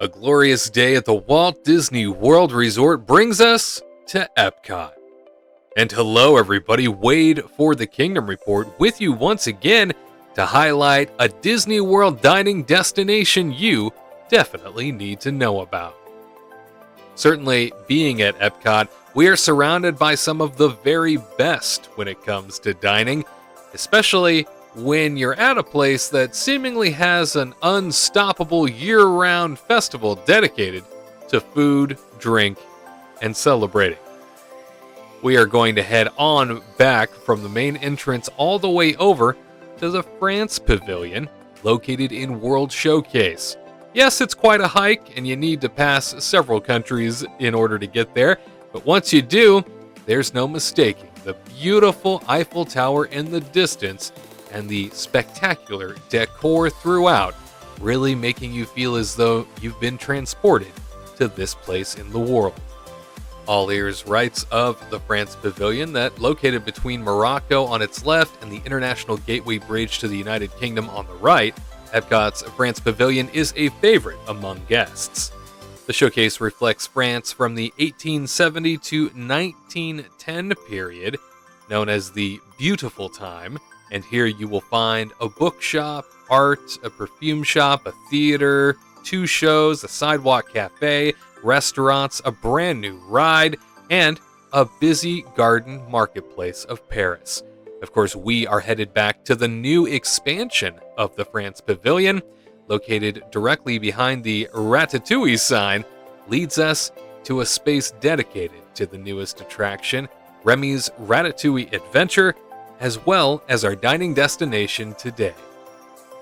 A glorious day at the Walt Disney World Resort brings us to EPCOT. And hello everybody, Wade for the Kingdom Report with you once again to highlight a Disney World dining destination you definitely need to know about. Certainly, being at EPCOT, we are surrounded by some of the very best when it comes to dining, especially when you're at a place that seemingly has an unstoppable year-round festival dedicated to food, drink, and celebrating. We are going to head on back from the main entrance all the way over to the France Pavilion, located in World Showcase. Yes, it's quite a hike, and you need to pass several countries in order to get there, but once you do, there's no mistaking the beautiful Eiffel Tower in the distance and the spectacular decor throughout, really making you feel as though you've been transported to this place in the world. All ears rights of the France Pavilion, that located between Morocco on its left and the International Gateway Bridge to the United Kingdom on the right, EPCOT's France Pavilion is a favorite among guests. The showcase reflects France from the 1870 to 1910 period, known as the Beautiful Time, and here you will find a bookshop, art, a perfume shop, a theater, 2 shows, a sidewalk cafe, restaurants, a brand new ride, and a busy garden marketplace of Paris. Of course, we are headed back to the new expansion of the France Pavilion, located directly behind the Ratatouille sign, leads us to a space dedicated to the newest attraction, Remy's Ratatouille Adventure, as well as our dining destination today.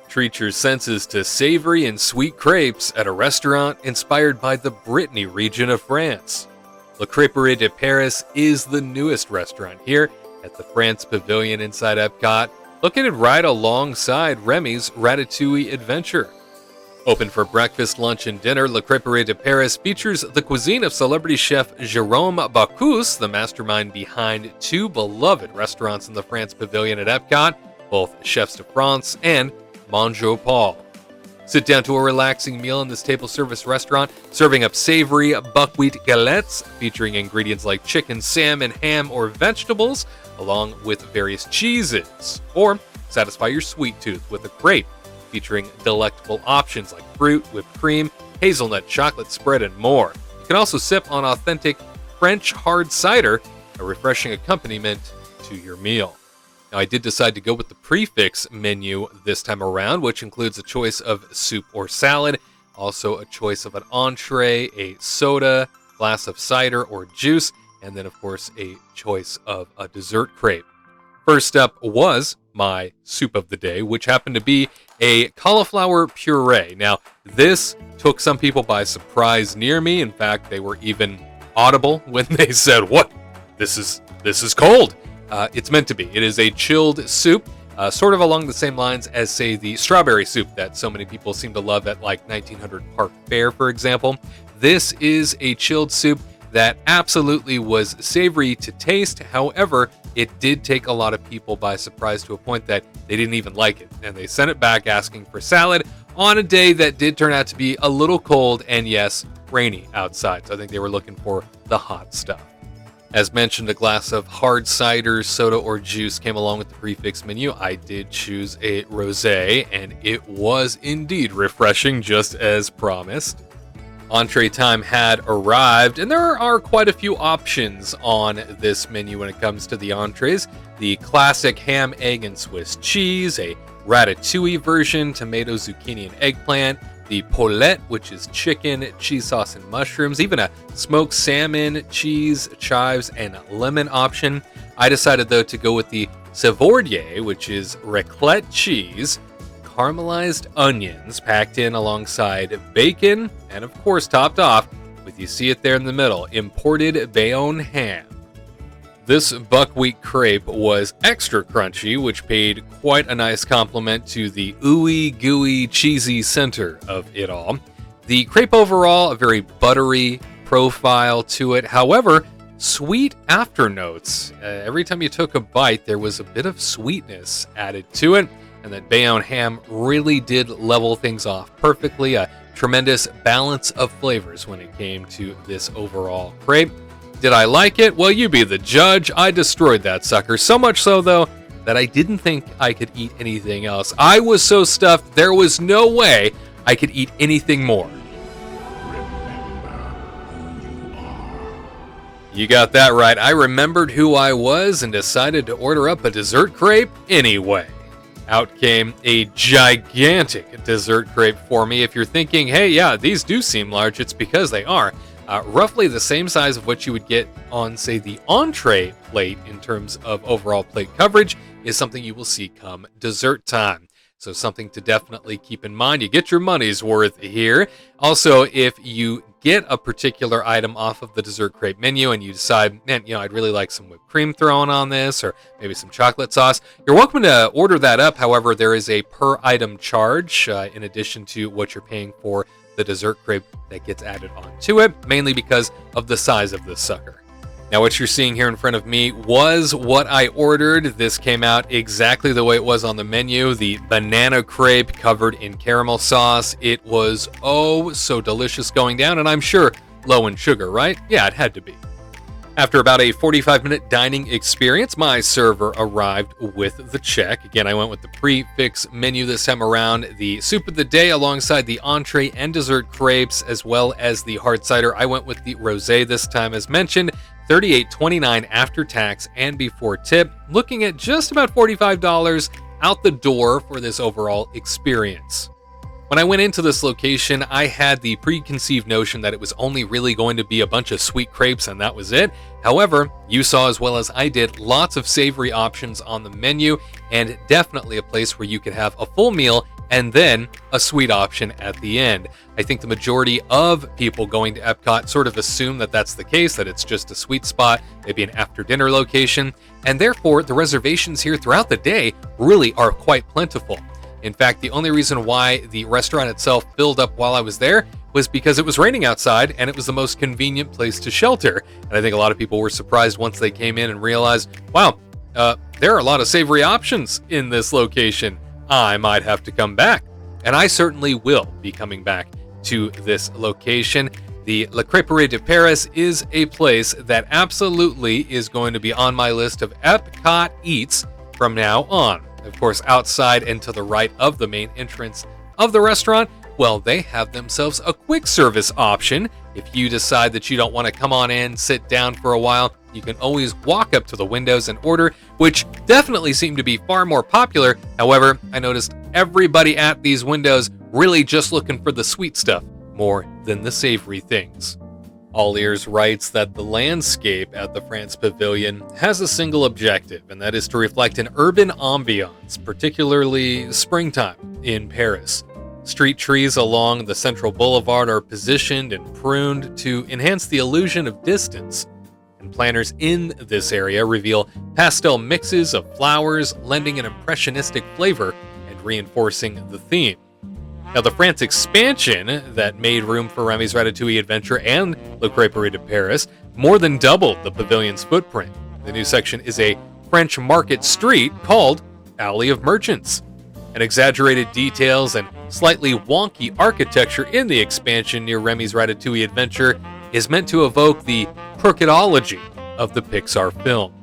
Treat your senses to savory and sweet crepes at a restaurant inspired by the Brittany region of France. La Crêperie de Paris is the newest restaurant here at the France Pavilion inside EPCOT, located right alongside Remy's Ratatouille Adventure. Open for breakfast, lunch, and dinner, La Crêperie de Paris features the cuisine of celebrity chef Jérôme Bacchus, the mastermind behind 2 beloved restaurants in the France Pavilion at EPCOT, both Chefs de France and Mangeau Paul. Sit down to a relaxing meal in this table service restaurant, serving up savory buckwheat galettes featuring ingredients like chicken, salmon, ham, or vegetables, along with various cheeses. Or satisfy your sweet tooth with a crepe featuring delectable options like fruit, whipped cream, hazelnut chocolate spread, and more. You can also sip on authentic French hard cider, a refreshing accompaniment to your meal. Now, I did decide to go with the prefix menu this time around, which includes a choice of soup or salad, also a choice of an entree, a soda, glass of cider or juice, and then, of course, a choice of a dessert crepe. First up was my soup of the day, which happened to be a cauliflower puree. Now, this took some people by surprise near me. In fact, they were even audible when they said, "What? This is cold." It's meant to be. It is a chilled soup, sort of along the same lines as, say, the strawberry soup that so many people seem to love at like 1900 Park Fair, for example. This is a chilled soup that absolutely was savory to taste. However, it did take a lot of people by surprise to a point that they didn't even like it, and they sent it back asking for salad on a day that did turn out to be a little cold and, yes, rainy outside. So I think they were looking for the hot stuff. As mentioned, a glass of hard cider, soda, or juice came along with the prefix menu. I did choose a rosé, and it was indeed refreshing, just as promised. Entree time had arrived, and there are quite a few options on this menu when it comes to the entrees. The classic ham, egg, and Swiss cheese, a ratatouille version, tomato, zucchini, and eggplant, the poulette, which is chicken, cheese sauce, and mushrooms, even a smoked salmon, cheese, chives, and lemon option. I decided, though, to go with the Savory, which is raclette cheese, caramelized onions packed in alongside bacon, and of course topped off with, you see it there in the middle, imported Bayonne ham. This buckwheat crepe was extra crunchy, which paid quite a nice compliment to the ooey gooey cheesy center of it all. The crepe overall, a very buttery profile to it. However, sweet afternotes. Every time you took a bite, there was a bit of sweetness added to it. And that Bayonne ham really did level things off perfectly. A tremendous balance of flavors when it came to this overall crepe. Did I like it? Well, you be the judge. I destroyed that sucker. So much so, though, that I didn't think I could eat anything else. I was so stuffed, there was no way I could eat anything more. You got that right. I remembered who I was and decided to order up a dessert crepe anyway. Out came a gigantic dessert crepe for me. If you're thinking, hey, yeah, these do seem large, it's because they are. Roughly the same size of what you would get on, say, the entree plate in terms of overall plate coverage is something you will see come dessert time. So something to definitely keep in mind. You get your money's worth here. Also, if you get a particular item off of the dessert crepe menu and you decide, man, I'd really like some whipped cream thrown on this or maybe some chocolate sauce, you're welcome to order that up. However, there is a per item charge in addition to what you're paying for the dessert crepe that gets added onto it, mainly because of the size of this sucker. Now, what you're seeing here in front of me was what I ordered. This came out exactly the way it was on the menu. The banana crepe covered in caramel sauce. It was oh so delicious going down, and I'm sure low in sugar, right? Yeah, it had to be. After about a 45-minute dining experience, my server arrived with the check. Again, I went with the prefix menu this time around. The soup of the day alongside the entree and dessert crepes, as well as the hard cider. I went with the rosé this time, as mentioned. $38.29 after tax and before tip, looking at just about $45 out the door for this overall experience. When I went into this location, I had the preconceived notion that it was only really going to be a bunch of sweet crepes and that was it. However, you saw as well as I did lots of savory options on the menu and definitely a place where you could have a full meal and then a sweet option at the end. I think the majority of people going to Epcot sort of assume that that's the case, that it's just a sweet spot, maybe an after-dinner location, and therefore the reservations here throughout the day really are quite plentiful. In fact, the only reason why the restaurant itself filled up while I was there was because it was raining outside and it was the most convenient place to shelter. And I think a lot of people were surprised once they came in and realized, wow, there are a lot of savory options in this location. I might have to come back. And I certainly will be coming back to this location. The Crêperie de Paris is a place that absolutely is going to be on my list of Epcot eats from now on. Of course, outside and to the right of the main entrance of the restaurant, well, they have themselves a quick service option. If you decide that you don't want to come on in, sit down for a while, you can always walk up to the windows and order, which definitely seem to be far more popular. However, I noticed everybody at these windows really just looking for the sweet stuff more than the savory things. All Ears writes that the landscape at the France Pavilion has a single objective, and that is to reflect an urban ambiance, particularly springtime in Paris. Street trees along the central boulevard are positioned and pruned to enhance the illusion of distance, and planners in this area reveal pastel mixes of flowers, lending an impressionistic flavor and reinforcing the theme. Now, the France expansion that made room for Remy's Ratatouille Adventure and Le Crêperie de Paris more than doubled the pavilion's footprint. The new section is a French market street called Alley of Merchants. And exaggerated details and slightly wonky architecture in the expansion near Remy's Ratatouille Adventure is meant to evoke the crookedology of the Pixar film.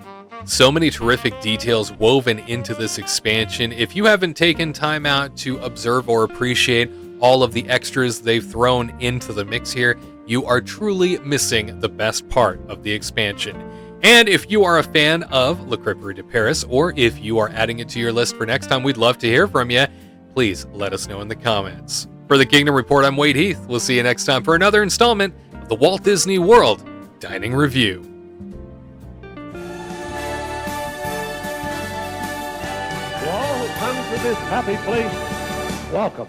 So many terrific details woven into this expansion. If you haven't taken time out to observe or appreciate all of the extras they've thrown into the mix here, you are truly missing the best part of the expansion. And if you are a fan of Le Crêperie de Paris, or if you are adding it to your list for next time, we'd love to hear from you. Please let us know in the comments. For the Kingdom Report, I'm Wade Heath. We'll see you next time for another installment of the Walt Disney World Dining Review. To all who come to this happy place, welcome.